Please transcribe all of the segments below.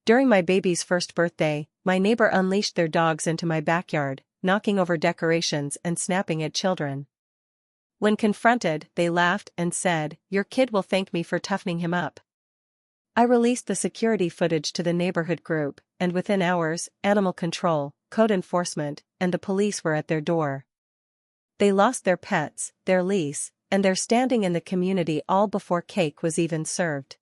During my baby's first birthday, my neighbor unleashed their dogs into my backyard, knocking over decorations and snapping at children. When confronted, they laughed and said, "Your kid will thank me for toughening him up." I released the security footage to the neighborhood group, and within hours, animal control, code enforcement, and the police were at their door. They lost their pets, their lease, and their standing in the community all before cake was even served.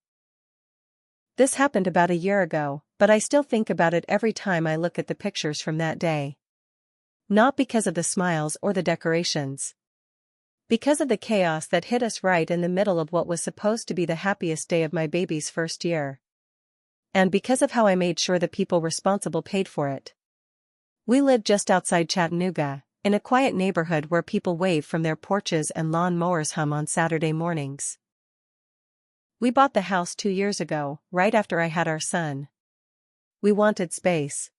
This happened about a year ago, but I still think about it every time I look at the pictures from that day. Not because of the smiles or the decorations. Because of the chaos that hit us right in the middle of what was supposed to be the happiest day of my baby's first year. And because of how I made sure the people responsible paid for it. We lived just outside Chattanooga, in a quiet neighborhood where people wave from their porches and lawn mowers hum on Saturday mornings. We bought the house 2 years ago, right after I had our son. We wanted space.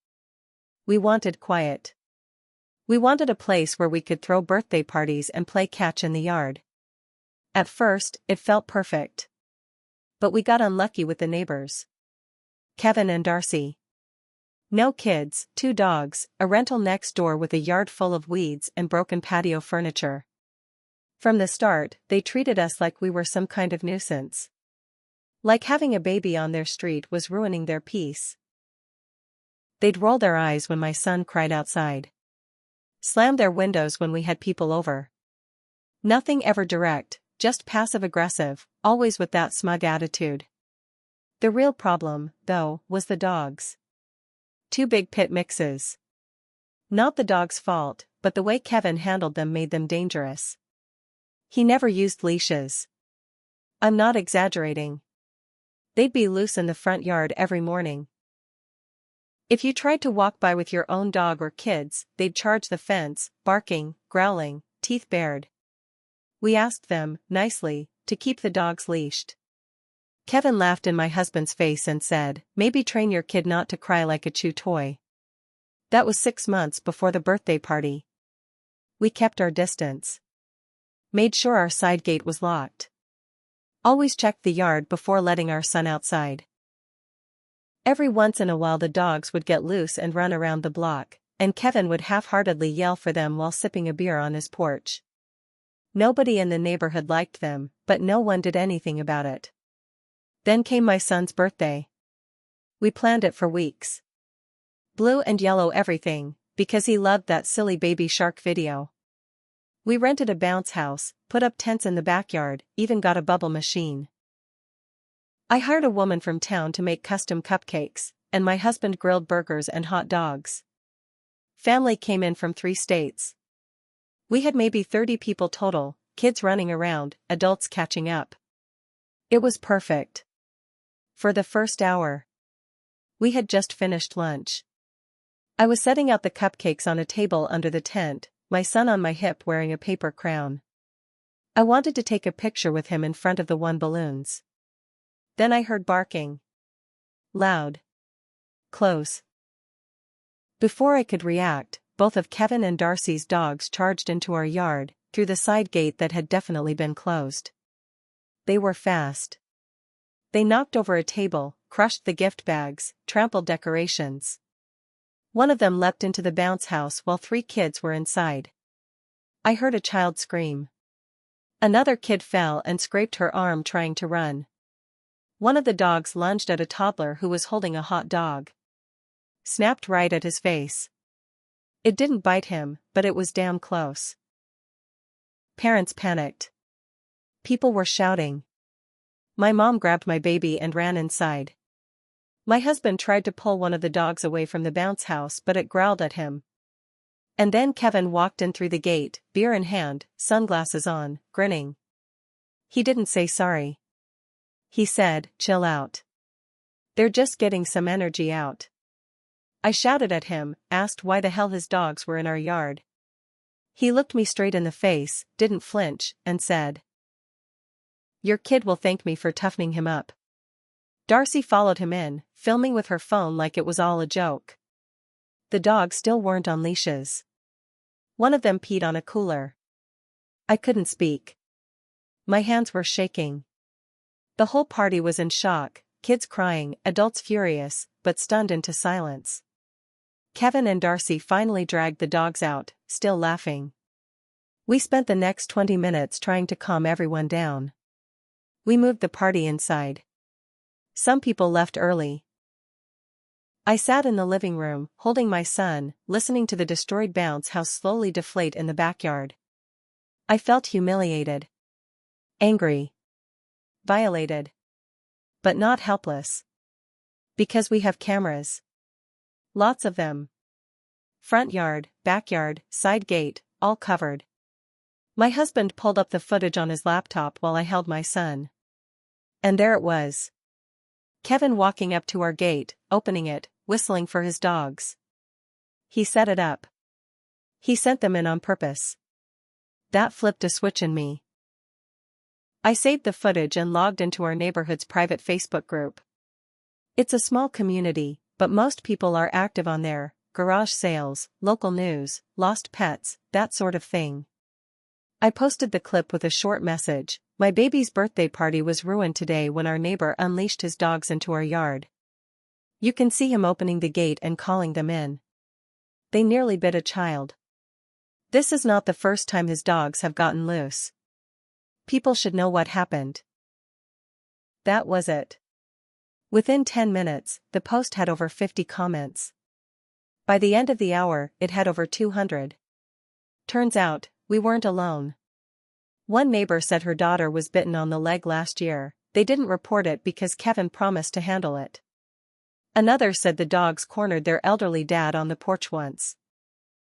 We wanted quiet. We wanted a place where we could throw birthday parties and play catch in the yard. At first, it felt perfect. But we got unlucky with the neighbors. Kevin and Darcy. No kids, 2 dogs, a rental next door with a yard full of weeds and broken patio furniture. From the start, they treated us like we were some kind of nuisance. Like having a baby on their street was ruining their peace. They'd roll their eyes when my son cried outside. Slam their windows when we had people over. Nothing ever direct, just passive-aggressive, always with that smug attitude. The real problem, though, was the dogs. 2 big pit mixes. Not the dog's fault, but the way Kevin handled them made them dangerous. He never used leashes. I'm not exaggerating. They'd be loose in the front yard every morning. If you tried to walk by with your own dog or kids, they'd charge the fence, barking, growling, teeth bared. We asked them, nicely, to keep the dogs leashed. Kevin laughed in my husband's face and said, "Maybe train your kid not to cry like a chew toy." That was 6 months before the birthday party. We kept our distance. Made sure our side gate was locked. Always checked the yard before letting our son outside. Every once in a while the dogs would get loose and run around the block, and Kevin would half-heartedly yell for them while sipping a beer on his porch. Nobody in the neighborhood liked them, but no one did anything about it. Then came my son's birthday. We planned it for weeks. Blue and yellow everything, because he loved that silly baby shark video. We rented a bounce house, put up tents in the backyard, even got a bubble machine. I hired a woman from town to make custom cupcakes, and my husband grilled burgers and hot dogs. Family came in from 3 states. We had maybe 30 people total, kids running around, adults catching up. It was perfect. For the first hour. We had just finished lunch. I was setting out the cupcakes on a table under the tent, my son on my hip wearing a paper crown. I wanted to take a picture with him in front of the 1 balloons. Then I heard barking. Loud. Close. Before I could react, both of Kevin and Darcy's dogs charged into our yard, through the side gate that had definitely been closed. They were fast. They knocked over a table, crushed the gift bags, trampled decorations. One of them leapt into the bounce house while 3 kids were inside. I heard a child scream. Another kid fell and scraped her arm trying to run. One of the dogs lunged at a toddler who was holding a hot dog. Snapped right at his face. It didn't bite him, but it was damn close. Parents panicked. People were shouting. My mom grabbed my baby and ran inside. My husband tried to pull one of the dogs away from the bounce house, but it growled at him. And then Kevin walked in through the gate, beer in hand, sunglasses on, grinning. He didn't say sorry. He said, "Chill out. They're just getting some energy out." I shouted at him, asked why the hell his dogs were in our yard. He looked me straight in the face, didn't flinch, and said, "Your kid will thank me for toughening him up." Darcy followed him in, filming with her phone like it was all a joke. The dogs still weren't on leashes. One of them peed on a cooler. I couldn't speak. My hands were shaking. The whole party was in shock, kids crying, adults furious, but stunned into silence. Kevin and Darcy finally dragged the dogs out, still laughing. We spent the next 20 minutes trying to calm everyone down. We moved the party inside. Some people left early. I sat in the living room, holding my son, listening to the destroyed bounce house slowly deflate in the backyard. I felt humiliated. Angry. Violated. But not helpless. Because we have cameras. Lots of them. Front yard, backyard, side gate, all covered. My husband pulled up the footage on his laptop while I held my son. And there it was. Kevin walking up to our gate, opening it, whistling for his dogs. He set it up. He sent them in on purpose. That flipped a switch in me. I saved the footage and logged into our neighborhood's private Facebook group. It's a small community, but most people are active on there: garage sales, local news, lost pets, that sort of thing. I posted the clip with a short message: "My baby's birthday party was ruined today when our neighbor unleashed his dogs into our yard. You can see him opening the gate and calling them in. They nearly bit a child. This is not the first time his dogs have gotten loose. People should know what happened." That was it. Within 10 minutes, the post had over 50 comments. By the end of the hour, it had over 200. Turns out, we weren't alone. One neighbor said her daughter was bitten on the leg last year. They didn't report it because Kevin promised to handle it. Another said the dogs cornered their elderly dad on the porch once.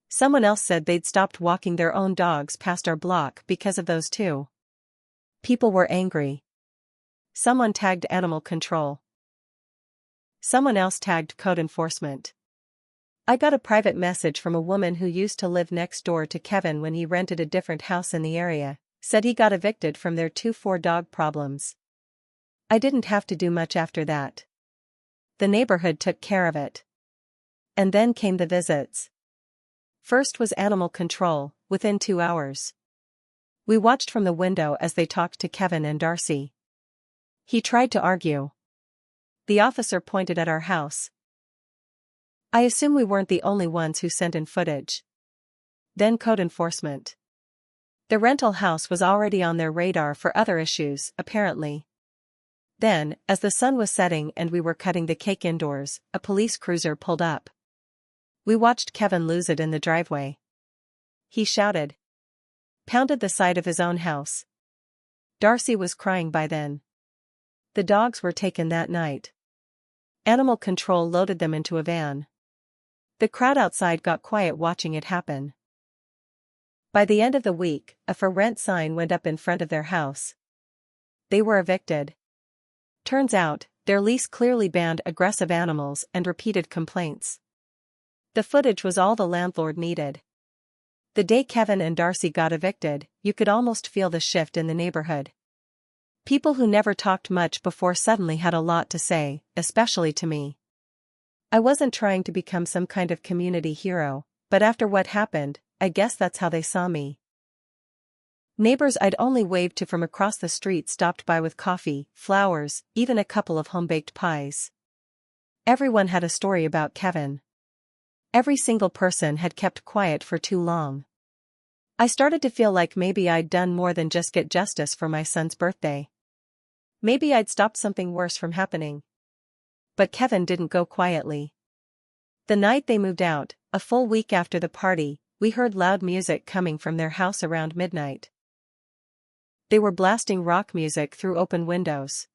Someone else said they'd stopped walking their own dogs past our block because of those two. People were angry. Someone tagged animal control. Someone else tagged code enforcement. I got a private message from a woman who used to live next door to Kevin when he rented a different house in the area, said he got evicted from their 2-4 dog problems. I didn't have to do much after that. The neighborhood took care of it. And then came the visits. First was animal control, within 2 hours. We watched from the window as they talked to Kevin and Darcy. He tried to argue. The officer pointed at our house. I assume we weren't the only ones who sent in footage. Then code enforcement. The rental house was already on their radar for other issues, apparently. Then, as the sun was setting and we were cutting the cake indoors, a police cruiser pulled up. We watched Kevin lose it in the driveway. He shouted. Pounded the side of his own house. Darcy was crying by then. The dogs were taken that night. Animal control loaded them into a van. The crowd outside got quiet watching it happen. By the end of the week, a for rent sign went up in front of their house. They were evicted. Turns out, their lease clearly banned aggressive animals and repeated complaints. The footage was all the landlord needed. The day Kevin and Darcy got evicted, you could almost feel the shift in the neighborhood. People who never talked much before suddenly had a lot to say, especially to me. I wasn't trying to become some kind of community hero, but after what happened, I guess that's how they saw me. Neighbors I'd only waved to from across the street stopped by with coffee, flowers, even a couple of home-baked pies. Everyone had a story about Kevin. Every single person had kept quiet for too long. I started to feel like maybe I'd done more than just get justice for my son's birthday. Maybe I'd stopped something worse from happening. But Kevin didn't go quietly. The night they moved out, a full week after the party, we heard loud music coming from their house around midnight. They were blasting rock music through open windows.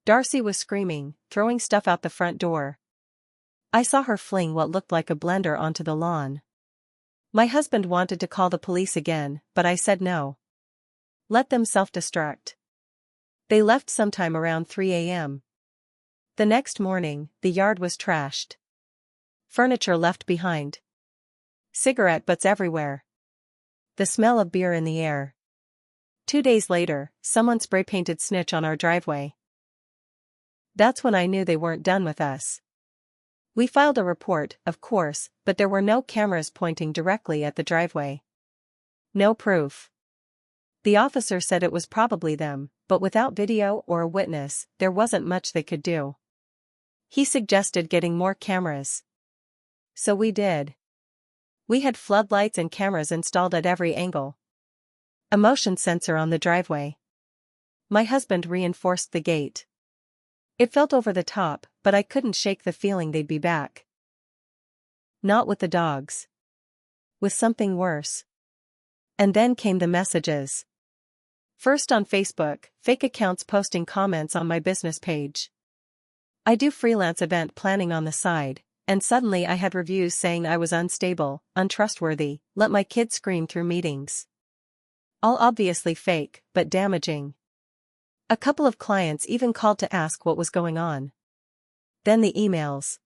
Darcy was screaming, throwing stuff out the front door. I saw her fling what looked like a blender onto the lawn. My husband wanted to call the police again, but I said no. Let them self-destruct. They left sometime around 3 a.m. The next morning, the yard was trashed. Furniture left behind. Cigarette butts everywhere. The smell of beer in the air. 2 days later, someone spray-painted snitch on our driveway. That's when I knew they weren't done with us. We filed a report, of course, but there were no cameras pointing directly at the driveway. No proof. The officer said it was probably them, but without video or a witness, there wasn't much they could do. He suggested getting more cameras. So we did. We had floodlights and cameras installed at every angle. A motion sensor on the driveway. My husband reinforced the gate. It felt over the top, but I couldn't shake the feeling they'd be back. Not with the dogs. With something worse. And then came the messages. First on Facebook, fake accounts posting comments on my business page. I do freelance event planning on the side, and suddenly I had reviews saying I was unstable, untrustworthy, let my kids scream through meetings. All obviously fake, but damaging. A couple of clients even called to ask what was going on. Then the emails.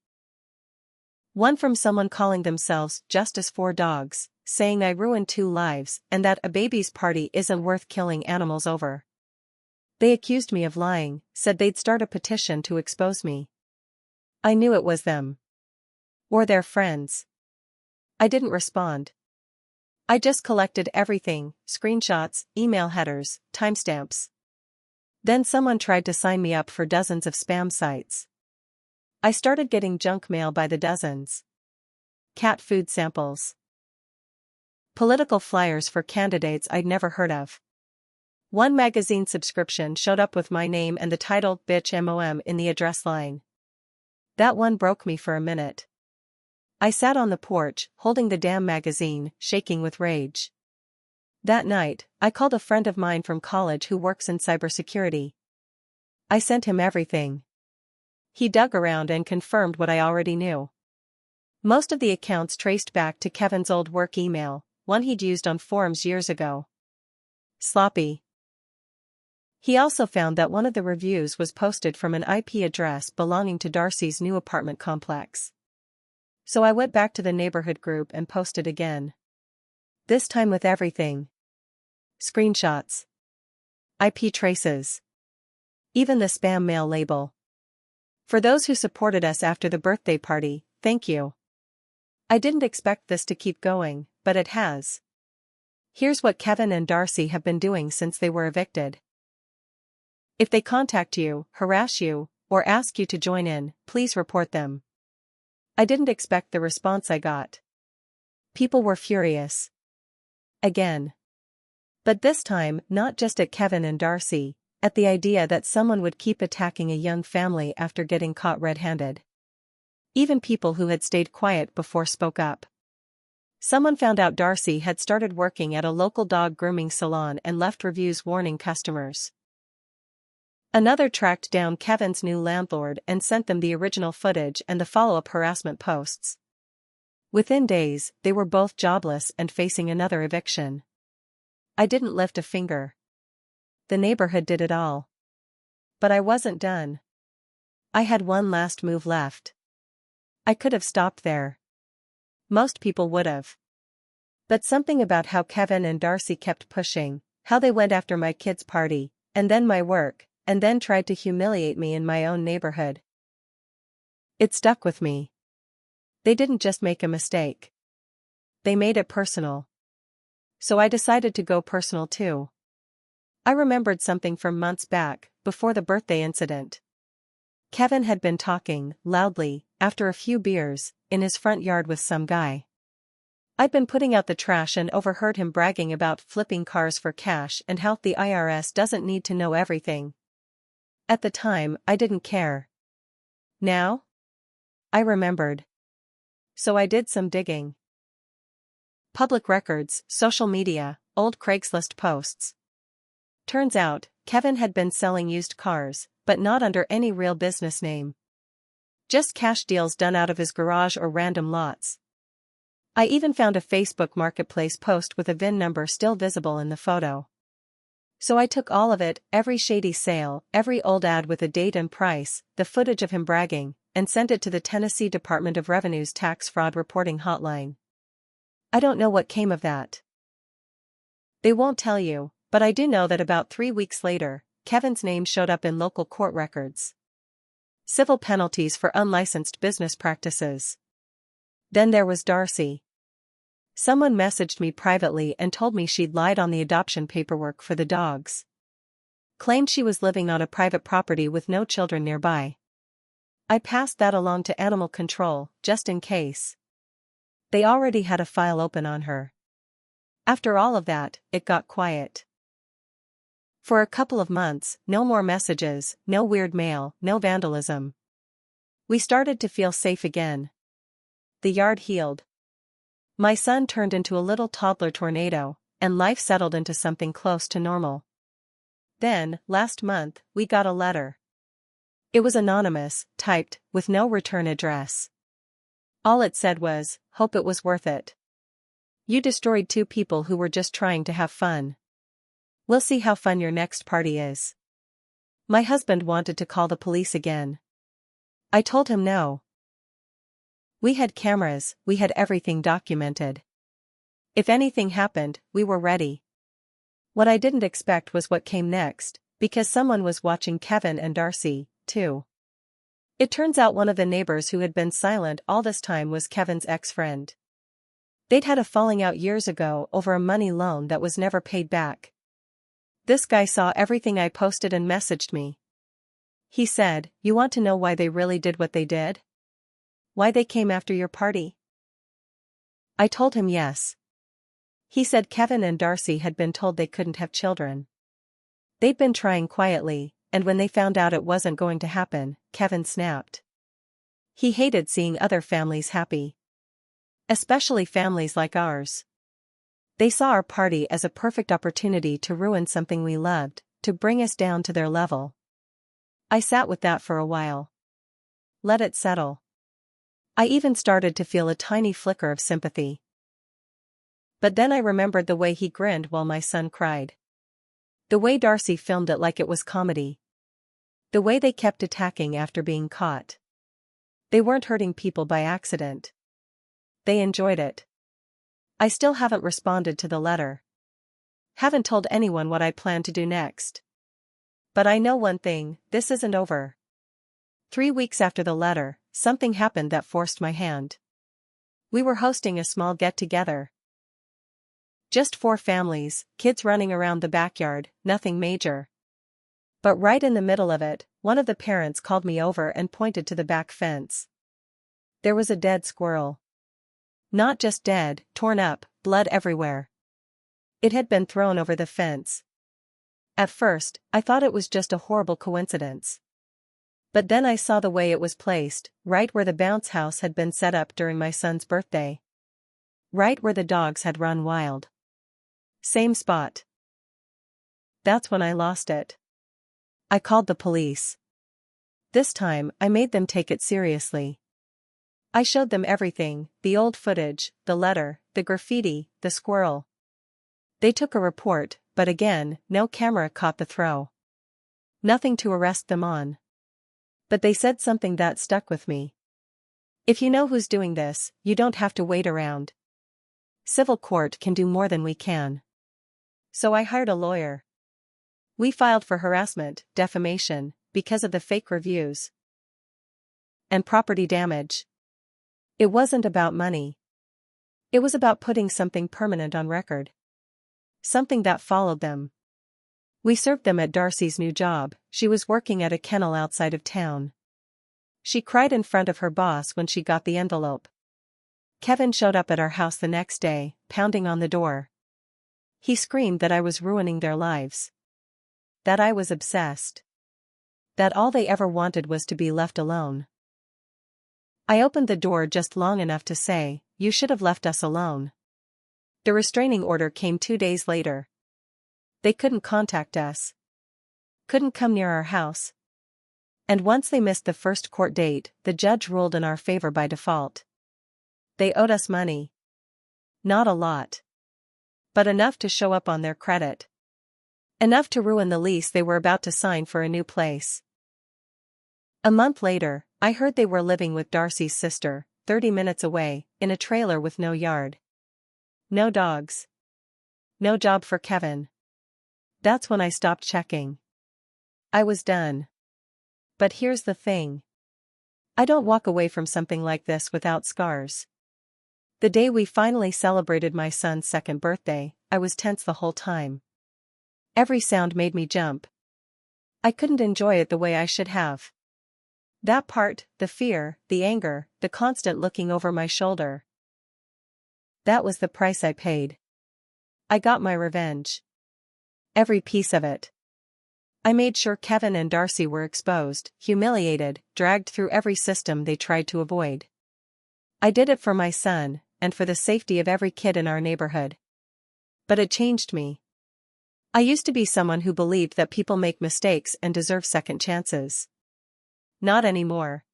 One from someone calling themselves Justice for Dogs, saying I ruined 2 lives and that a baby's party isn't worth killing animals over. They accused me of lying, said they'd start a petition to expose me. I knew it was them. Or their friends. I didn't respond. I just collected everything, screenshots, email headers, timestamps. Then someone tried to sign me up for dozens of spam sites. I started getting junk mail by the dozens. Cat food samples. Political flyers for candidates I'd never heard of. One magazine subscription showed up with my name and the title "Bitch MOM" in the address line. That one broke me for a minute. I sat on the porch, holding the damn magazine, shaking with rage. That night, I called a friend of mine from college who works in cybersecurity. I sent him everything. He dug around and confirmed what I already knew. Most of the accounts traced back to Kevin's old work email, one he'd used on forums years ago. Sloppy. He also found that one of the reviews was posted from an IP address belonging to Darcy's new apartment complex. So I went back to the neighborhood group and posted again. This time with everything. Screenshots. IP traces. Even the spam mail label. For those who supported us after the birthday party, thank you. I didn't expect this to keep going, but it has. Here's what Kevin and Darcy have been doing since they were evicted. If they contact you, harass you, or ask you to join in, please report them. I didn't expect the response I got. People were furious. Again. But this time, not just at Kevin and Darcy, at the idea that someone would keep attacking a young family after getting caught red-handed. Even people who had stayed quiet before spoke up. Someone found out Darcy had started working at a local dog grooming salon and left reviews warning customers. Another tracked down Kevin's new landlord and sent them the original footage and the follow-up harassment posts. Within days, they were both jobless and facing another eviction. I didn't lift a finger. The neighborhood did it all. But I wasn't done. I had one last move left. I could have stopped there. Most people would have. But something about how Kevin and Darcy kept pushing, how they went after my kids' party, and then my work, and then tried to humiliate me in my own neighborhood. It stuck with me. They didn't just make a mistake. They made it personal. So I decided to go personal too. I remembered something from months back, before the birthday incident. Kevin had been talking, loudly, after a few beers, in his front yard with some guy. I'd been putting out the trash and overheard him bragging about flipping cars for cash and how the IRS doesn't need to know everything. At the time, I didn't care. Now? I remembered. So I did some digging. Public records, social media, old Craigslist posts. Turns out, Kevin had been selling used cars, but not under any real business name. Just cash deals done out of his garage or random lots. I even found a Facebook Marketplace post with a VIN number still visible in the photo. So I took all of it, every shady sale, every old ad with a date and price, the footage of him bragging, and sent it to the Tennessee Department of Revenue's tax fraud reporting hotline. I don't know what came of that. They won't tell you, but I do know that about 3 weeks later, Kevin's name showed up in local court records. Civil penalties for unlicensed business practices. Then there was Darcy. Someone messaged me privately and told me she'd lied on the adoption paperwork for the dogs. Claimed she was living on a private property with no children nearby. I passed that along to animal control, just in case. They already had a file open on her. After all of that, it got quiet. For a couple of months, no more messages, no weird mail, no vandalism. We started to feel safe again. The yard healed. My son turned into a little toddler tornado, and life settled into something close to normal. Then, last month, we got a letter. It was anonymous, typed, with no return address. All it said was, "Hope it was worth it. You destroyed 2 people who were just trying to have fun. We'll see how fun your next party is." My husband wanted to call the police again. I told him no. We had cameras, we had everything documented. If anything happened, we were ready. What I didn't expect was what came next, because someone was watching Kevin and Darcy, too. It turns out one of the neighbors who had been silent all this time was Kevin's ex-friend. They'd had a falling out years ago over a money loan that was never paid back. This guy saw everything I posted and messaged me. He said, "You want to know why they really did what they did? Why they came after your party?" I told him yes. He said Kevin and Darcy had been told they couldn't have children. They'd been trying quietly, and when they found out it wasn't going to happen, Kevin snapped. He hated seeing other families happy. Especially families like ours. They saw our party as a perfect opportunity to ruin something we loved, to bring us down to their level. I sat with that for a while. Let it settle. I even started to feel a tiny flicker of sympathy. But then I remembered the way he grinned while my son cried. The way Darcy filmed it like it was comedy. The way they kept attacking after being caught. They weren't hurting people by accident. They enjoyed it. I still haven't responded to the letter. Haven't told anyone what I plan to do next. But I know one thing, this isn't over. 3 weeks after the letter, something happened that forced my hand. We were hosting a small get-together. Just 4 families, kids running around the backyard, nothing major. But right in the middle of it, one of the parents called me over and pointed to the back fence. There was a dead squirrel. Not just dead, torn up, blood everywhere. It had been thrown over the fence. At first, I thought it was just a horrible coincidence. But then I saw the way it was placed, right where the bounce house had been set up during my son's birthday. Right where the dogs had run wild. Same spot. That's when I lost it. I called the police. This time, I made them take it seriously. I showed them everything, the old footage, the letter, the graffiti, the squirrel. They took a report, but again, no camera caught the throw. Nothing to arrest them on. But they said something that stuck with me. If you know who's doing this, you don't have to wait around. Civil court can do more than we can. So I hired a lawyer. We filed for harassment, defamation, because of the fake reviews. And property damage. It wasn't about money. It was about putting something permanent on record. Something that followed them. We served them at Darcy's new job. She was working at a kennel outside of town. She cried in front of her boss when she got the envelope. Kevin showed up at our house the next day, pounding on the door. He screamed that I was ruining their lives. That I was obsessed. That all they ever wanted was to be left alone. I opened the door just long enough to say, "You should have left us alone." The restraining order came 2 days later. They couldn't contact us. Couldn't come near our house. And once they missed the first court date, the judge ruled in our favor by default. They owed us money. Not a lot. But enough to show up on their credit. Enough to ruin the lease they were about to sign for a new place. A month later, I heard they were living with Darcy's sister, 30 minutes away, in a trailer with no yard. No dogs. No job for Kevin. That's when I stopped checking. I was done. But here's the thing. I don't walk away from something like this without scars. The day we finally celebrated my son's 2nd birthday, I was tense the whole time. Every sound made me jump. I couldn't enjoy it the way I should have. That part, the fear, the anger, the constant looking over my shoulder. That was the price I paid. I got my revenge. Every piece of it. I made sure Kevin and Darcy were exposed, humiliated, dragged through every system they tried to avoid. I did it for my son, and for the safety of every kid in our neighborhood. But it changed me. I used to be someone who believed that people make mistakes and deserve second chances. Not anymore.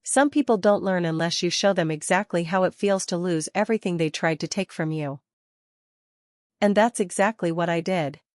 Some people don't learn unless you show them exactly how it feels to lose everything they tried to take from you. And that's exactly what I did.